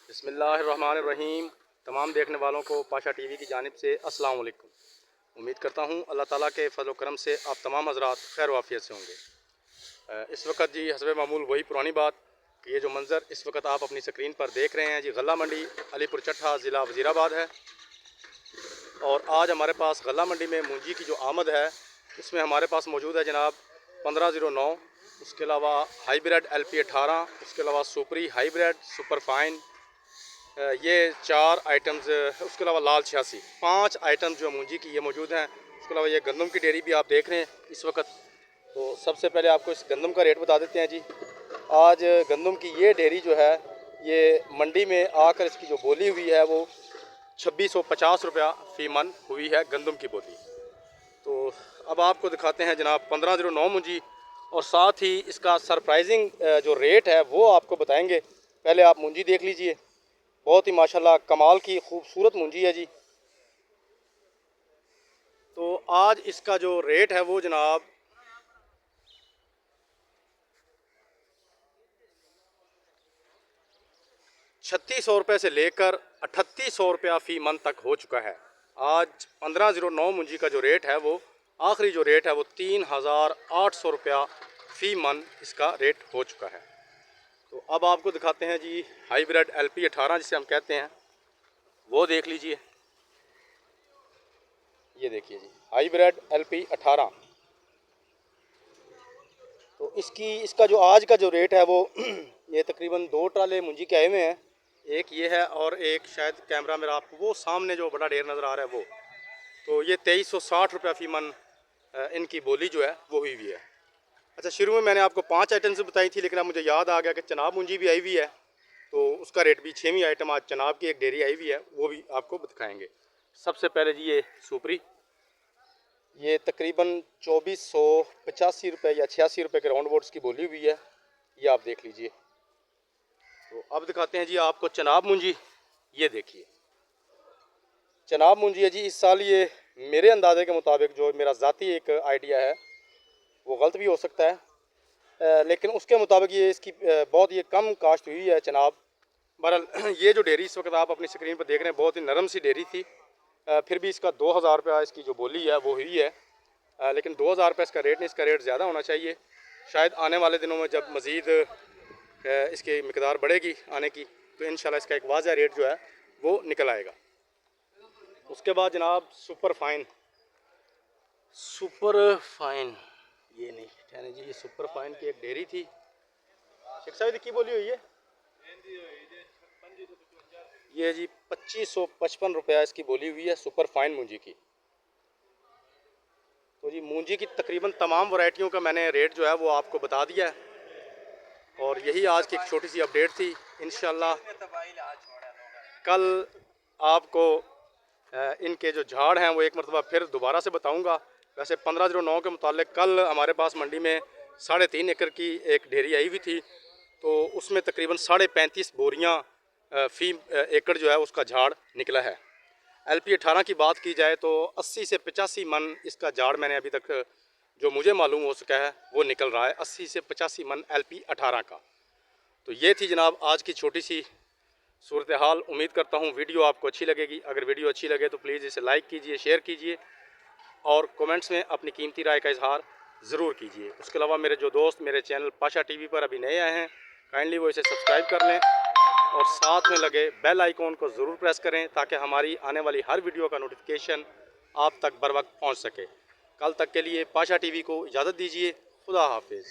बिस्मिल्लाहिर्रहमानिर्रहीम। तमाम देखने वालों को पाशा टीवी की जानिब से अस्सलाम वालेकुम। उम्मीद करता हूँ अल्लाह ताला के फजल करम से आप तमाम हज़रात खैर वाफ़ियत से होंगे। इस वक्त जी हस्बे मामूल वही पुरानी बात कि ये जो मंज़र इस वक्त आप अपनी स्क्रीन पर देख रहे हैं जी गल्ला मंडी अलीपुर चट्ठा ज़िला वज़ीराबाद है। और आज हमारे पास गल्ला मंडी में मूंजी की जो आमद है उसमें हमारे पास मौजूद है जनाब 1509, उसके अलावा हाईब्रिड LP 18, उसके अलावा सुपरी हाईब्रिड सुपर फाइन, ये 4 आइटम्स, उसके अलावा लाल 86, 5 आइटम्स जो मूंजी की ये मौजूद हैं। उसके अलावा ये गंदम की डेयरी भी आप देख रहे हैं इस वक्त। तो सबसे पहले आपको इस गंदम का रेट बता देते हैं जी। आज गंदम की ये डेयरी जो है ये मंडी में आकर इसकी जो बोली हुई है वो 2650 रुपया फ़ी मन हुई है गंदम की बोली। तो अब आपको दिखाते हैं जनाब 1509 मूंजी और साथ ही इसका सरप्राइजिंग जो रेट है वो आपको बताएंगे। पहले आप मूंजी देख लीजिए, बहुत ही माशाल्लाह कमाल की खूबसूरत मूंजी है जी। तो आज इसका जो रेट है वो जनाब 3600 रुपये से लेकर 3800 रुपया फ़ी मन तक हो चुका है। आज 1509 मूंजी का जो रेट है वो आखिरी जो रेट है वो 3800 रुपया फ़ी मन इसका रेट हो चुका है। तो अब आपको दिखाते हैं जी हाईब्रिड LP 18 जिसे हम कहते हैं, वो देख लीजिए। ये देखिए जी हाईब्रिड LP 18। तो इसका जो आज का जो रेट है वो ये तकरीबन 2 ट्राले मूंजी के आए हुए हैं। एक ये है और एक शायद कैमरा मेरा आपको वो सामने जो बड़ा ढेर नज़र आ रहा है वो। तो ये 2360 रुपया फ़ी मन इनकी बोली जो है वो हुई हुई है। अच्छा, शुरू में मैंने आपको 5 आइटम्स बताई थी, लेकिन अब मुझे याद आ गया कि चनाब मूंजी भी आई हुई है, तो उसका रेट भी 6वीं आइटम आज चनाब की एक डेयरी आई हुई है वो भी आपको दिखाएँगे। सबसे पहले जी ये सुपरी, ये तकरीबन 2485 रुपये या 86 रुपये के राउंड बोर्ड्स की बोली हुई है, ये आप देख लीजिए। तो अब दिखाते हैं जी आपको चनाब मूंजी। ये देखिए चनाब मूंजी है जी। इस साल ये मेरे अंदाजे के मुताबिक, जो मेरा ज़ाती एक आइडिया है वो गलत भी हो सकता है, लेकिन उसके मुताबिक ये इसकी बहुत ये कम काश्त हुई है चनाब। बहरहाल ये जो डेयरी इस वक्त आप अपनी स्क्रीन पर देख रहे हैं बहुत ही नरम सी डेयरी थी, फिर भी इसका 2000 रुपया इसकी जो बोली है वो हुई है, लेकिन 2000 रुपये इसका रेट नहीं, इसका रेट ज़्यादा होना चाहिए। शायद आने वाले दिनों में जब मज़ीद इसकी मिकदार बढ़ेगी आने की, तो इंशाल्लाह इसका एक वाज़ह रेट जो है वो निकल आएगा। उसके बाद जनाब सुपर फाइन ये नहीं कहने जी, ये सुपर फाइन की एक डेयरी थी। शेख साहब की बोली हुई है ये जी 2555 रुपया इसकी बोली हुई है सुपर फाइन मूंजी की। तो जी मूंजी की तकरीबन तमाम वैरायटियों का मैंने रेट जो है वो आपको बता दिया है और यही आज की एक छोटी सी अपडेट थी। इंशाल्लाह कल आपको इनके जो झाड़ हैं वो एक मरतबा फिर दोबारा से बताऊंगा। वैसे 1509 के मुतालिक कल हमारे पास मंडी में 3.5 एकड़ की एक ढेरी आई हुई थी, तो उसमें तकरीबन 35.5 बोरियाँ फ़ी एकड़ जो है उसका झाड़ निकला है। LP 18 की बात की जाए तो 80 से 85 मन इसका झाड़ मैंने अभी तक जो मुझे मालूम हो सका है वो निकल रहा है, 80 से 85 मन LP 18 का। तो ये थी जनाब आज की छोटी सी सूरत हाल। उम्मीद करता हूँ वीडियो आपको अच्छी लगेगी। अगर वीडियो अच्छी लगे तो प्लीज़ इसे लाइक कीजिए, शेयर कीजिए और कमेंट्स में अपनी कीमती राय का इजहार ज़रूर कीजिए। उसके अलावा मेरे जो दोस्त मेरे चैनल पाशा टीवी पर अभी नए आए हैं, काइंडली वो इसे सब्सक्राइब कर लें और साथ में लगे बेल आइकॉन को ज़रूर प्रेस करें ताकि हमारी आने वाली हर वीडियो का नोटिफिकेशन आप तक बर वक्त पहुँच सके। कल तक के लिए पाशा टीवी को इजाज़त दीजिए। खुदा हाफिज़।